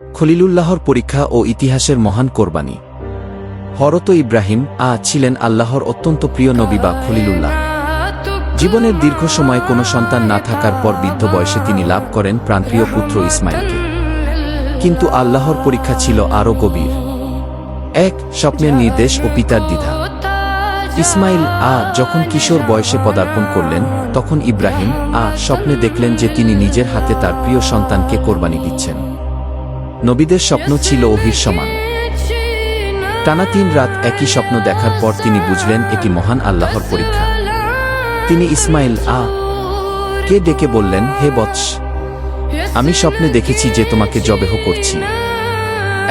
খলিলুল্লাহর পরীক্ষা ও ইতিহাসের মহান কোরবানি। হযরত ইব্রাহিম ছিলেন আল্লাহর অত্যন্ত প্রিয় নবী বা খলিলুল্লাহ। জীবনের দীর্ঘ সময় কোনো সন্তান না থাকার পর বৃদ্ধ বয়সে তিনি লাভ করেন প্রাণপ্রিয় পুত্র ইসমাইলকে। কিন্তু আল্লাহর পরীক্ষা ছিল আরও গভীর। এক স্বপ্নের নির্দেশ ও পিতার দ্বিধা। ইসমাইল যখন কিশোর বয়সে পদার্পণ করলেন, তখন ইব্রাহিম স্বপ্নে দেখলেন যে তিনি নিজের হাতে তার প্রিয় সন্তানকে কোরবানি দিচ্ছেন। নবীদের স্বপ্ন ছিল ওহীর সমান। টানা 3 রাত একই স্বপ্ন দেখার পর তিনি বুঝলেন এটি মহান আল্লাহর পরীক্ষা। তিনি ইসমাইল কে ডেকে বললেন, হে বৎস, আমি স্বপ্নে দেখেছি যে তোমাকে জবেহ করছি।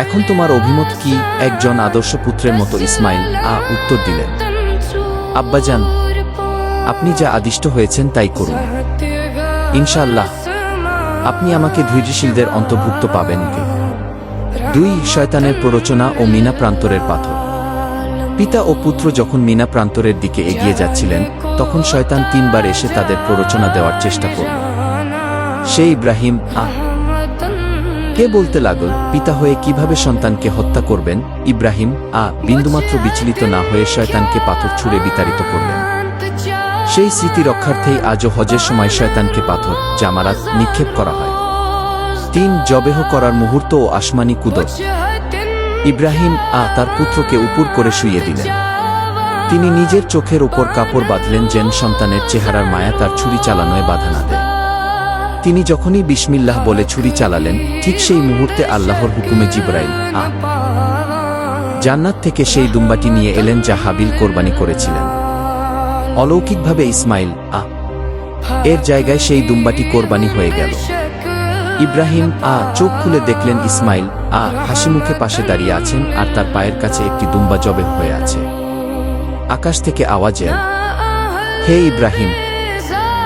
এখন তোমার অভিমত কি? একজন আদর্শ পুত্রের মতো ইসমাইল উত্তর দিলেন, আব্বাজান, আপনি যা আদিষ্ট হয়েছেন তাই করুন। ইনশাআল্লাহ আপনি আমাকে ধৈর্যশীলদের অন্তর্ভুক্ত পাবেন। 2 শয়তানের প্ররোচনা ও মিনা প্রান্তরের পাথর। পিতা ও পুত্র যখন মিনা প্রান্তরের দিকে এগিয়ে যাচ্ছিলেন, তখন শয়তান 3 বার এসে তাদের প্ররোচনা দেওয়ার চেষ্টা করল। সে ইব্রাহিম কে বলতে লাগল, পিতা হয়ে কিভাবে সন্তানকে হত্যা করবেন। ইব্রাহিম বিন্দুমাত্র বিচলিত না হয়ে শয়তানকে পাথর ছুঁড়ে বিতাড়িত করলেন। সেই স্মৃতি রক্ষার্থেই আজও হজের সময় শয়তানকে পাথর জামারাত নিক্ষেপ করা হয়। 3 জবেহ করার মুহূর্ত ও আসমানি কুদরত। ইব্রাহিম তার পুত্রকে উপর করে শুইয়ে দিলেন। তিনি নিজের চোখের উপর কাপড় বাঁধলেন যেন সন্তানের চেহারার মায়া তার ছুরি চালানোয় বাধা না দেয়। তিনি যখনই বিসমিল্লাহ বলে ছুরি চালালেন, ঠিক সেই মুহূর্তে আল্লাহর হুকুমে জিবরাইল জান্নাত থেকে সেই দুম্বাটি নিয়ে এলেন যা হাবিল কোরবানি করেছিলেন। অলৌকিকভাবে ইসমাইল এর জায়গায় সেই দুম্বাটি কোরবানি হয়ে গেল। ইব্রাহিম চোখ খুলে দেখলেন ইসমাইল হাসিমুখে পাশে দাঁড়িয়ে আছেন আর তার পায়ের কাছে একটি দুম্বা জবেহ হয়ে আছে। আকাশ থেকে আওয়াজ এল, হে ইব্রাহিম,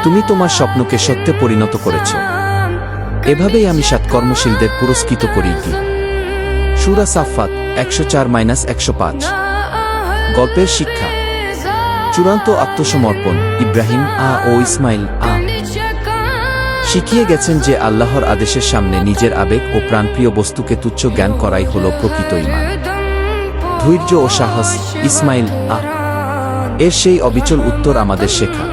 তুমি তোমার স্বপ্নকে সত্যে পরিণত করেছ। এভাবেই আমি সৎকর্মশীলদের পুরস্কৃত করি। সূরা সাফফাত 104-105। গল্পের শিক্ষা। চূড়ান্ত আত্মসমর্পণ। ইব্রাহিম ও ইসমাইল শিখিয়ে গেছেন যে আল্লাহর আদেশের সামনে নিজের আবেগ ও প্রাণপ্রিয় বস্তুকে তুচ্ছ জ্ঞান করাই হল প্রকৃত ঈমান। ধৈর্য ও সাহস। ইসমাইল এর সেই অবিচল উত্তর আমাদের শেখা।